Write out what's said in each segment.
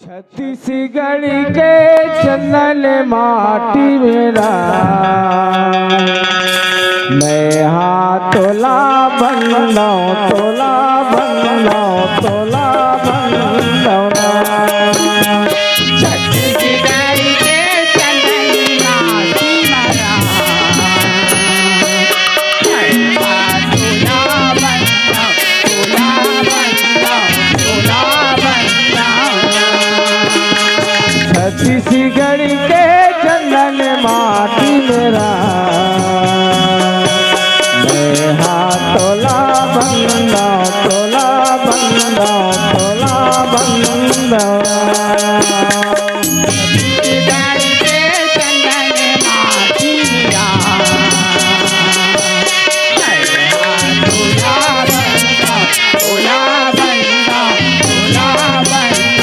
छत्तीसगढ़ के चंदन माटी मेरा मैं हाथ तोला बनलो तोला बनलो तोला बनलो छत्तीसगढ़ के चंदन माटी मेरा मैं हाथ तोला बनलो तोला बनलो तोला बनलो। छत्तीसगढ़ के चंदन माटी मेरा मैं हाथ तोला बनलो तोला बनलो तोला बनलो। छत्तीसगढ़ के चंदन माटी मेरा मैं हाथ तोला बनलो तोला बनलो तोला बनलो।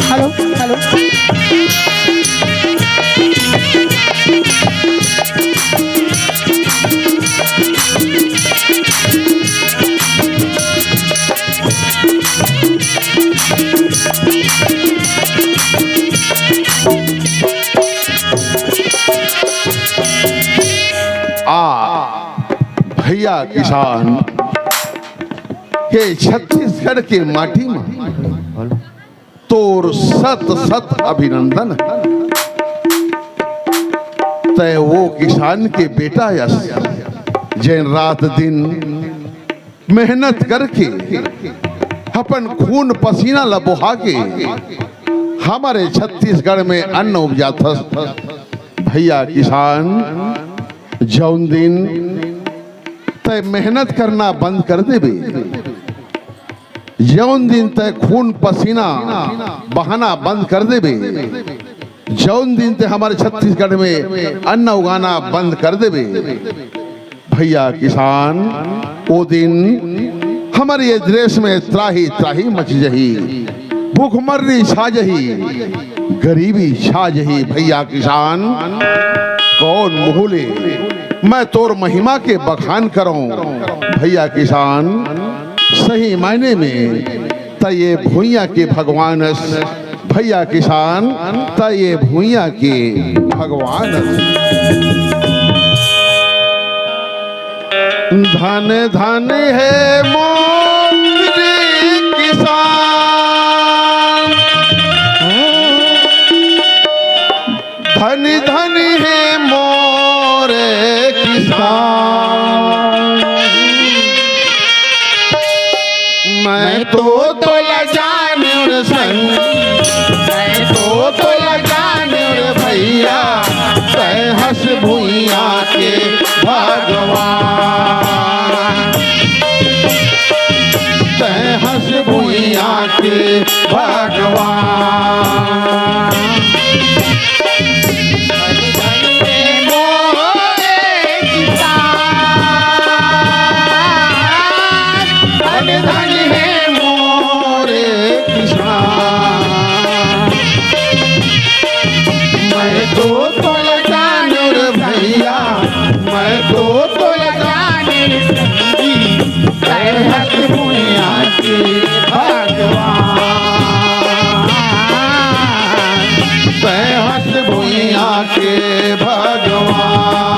हेलो हेलो भैया किसान के छत्तीसगढ़ के माटी में तोर सत सत अभिनंदन। तय वो किसान के बेटा यस जैन रात दिन मेहनत करके अपन खून पसीना लबोहा के हमारे छत्तीसगढ़ में अन्न उपजाथस। भैया किसान जौन दिन तय मेहनत करना बंद कर देबे, जौन दिन तय खून पसीना बहाना बंद कर देबे, जौन दिन ते हमारे छत्तीसगढ़ में अन्न उगाना बंद कर देबे, भैया किसान वो दिन हमारे ये देश में त्राही त्राही मच जही, भूखमरी छा जही, गरीबी छा जही। भैया किसान कौन मुहले मैं तोर महिमा के बखान करूं। भैया किसान सही मायने में तये भूइया के भगवान। भैया किसान तये भूइया के भगवान। धन धन है मोरे किसान, धन धन है मोरे किसान। मैं तो लगाने रे संग, मैं तो लगाने रे भैया, तय हंस भूइया के भगवान, तय हंस भूइया के भगवान। के भगवान,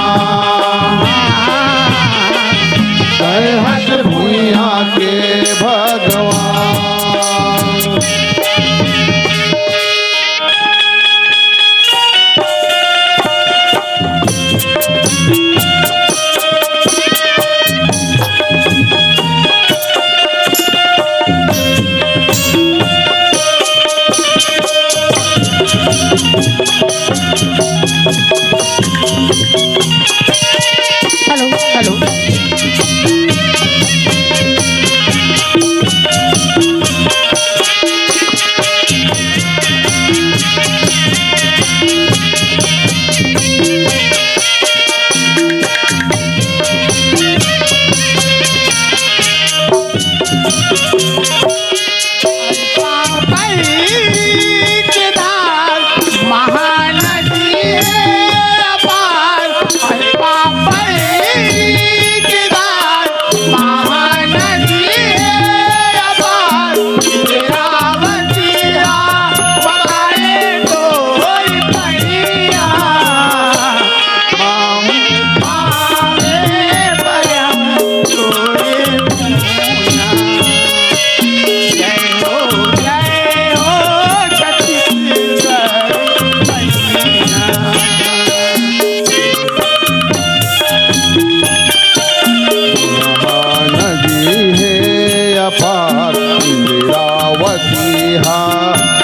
हस भूइया के भगवान।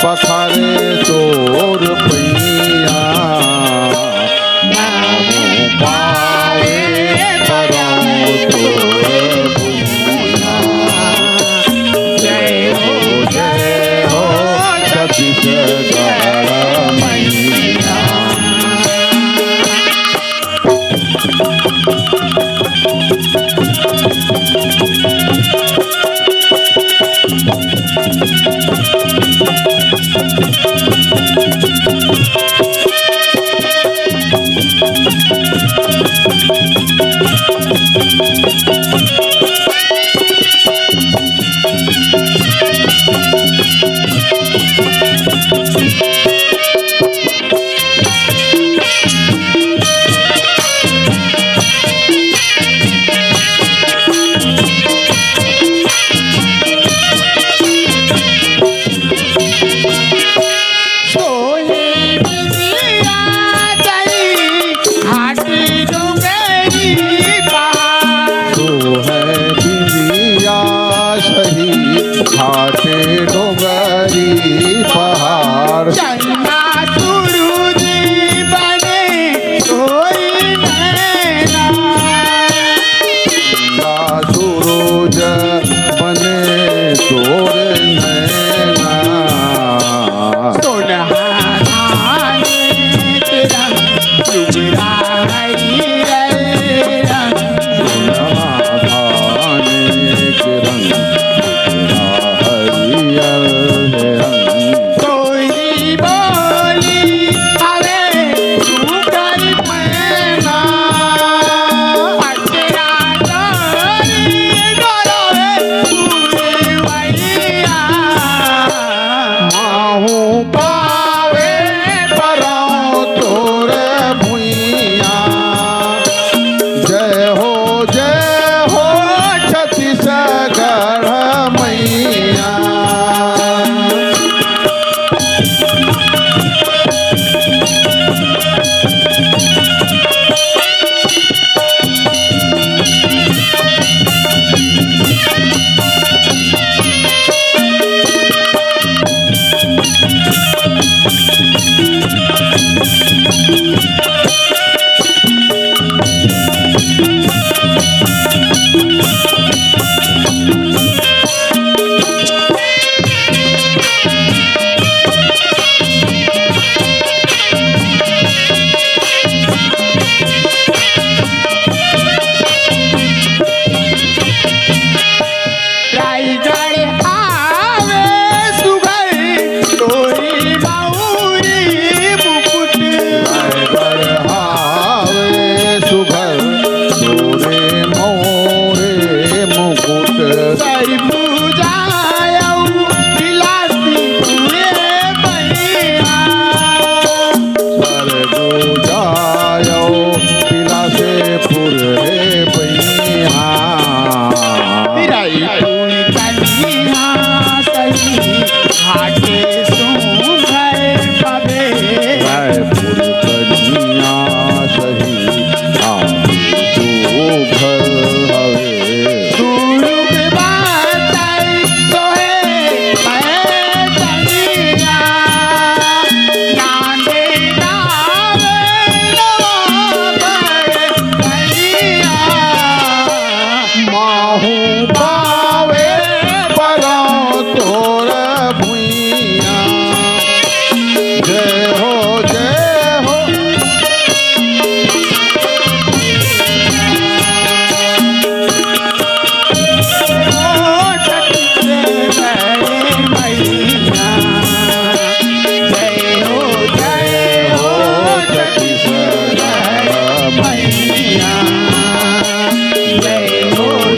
पखारे तोर पैया पावे परम तोर भुइया। जय हो छत्तीसगढ़ मैया। घाटे डोंगरी पहाड़ चन्ना सूरज बने कोई नैना। सूरज बने तोर नैना। सोनहाने तेरा चुगरा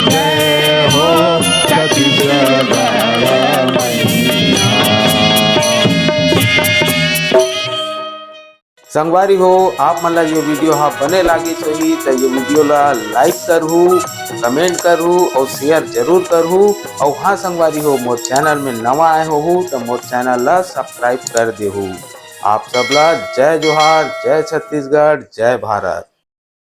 जय हो संगवारी हो आप मन ला ये वीडियो हा बने लागिस होही तो ये वीडियो ला लाइक करहू, कमेंट करहू और शेयर जरूर करहू। और हाँ संगवारी हो मोर चैनल में नवा आए हो तो मोर चैनल ला सब्सक्राइब कर देहू। आप सबला जय जोहार, जय छत्तीसगढ़, जय भारत।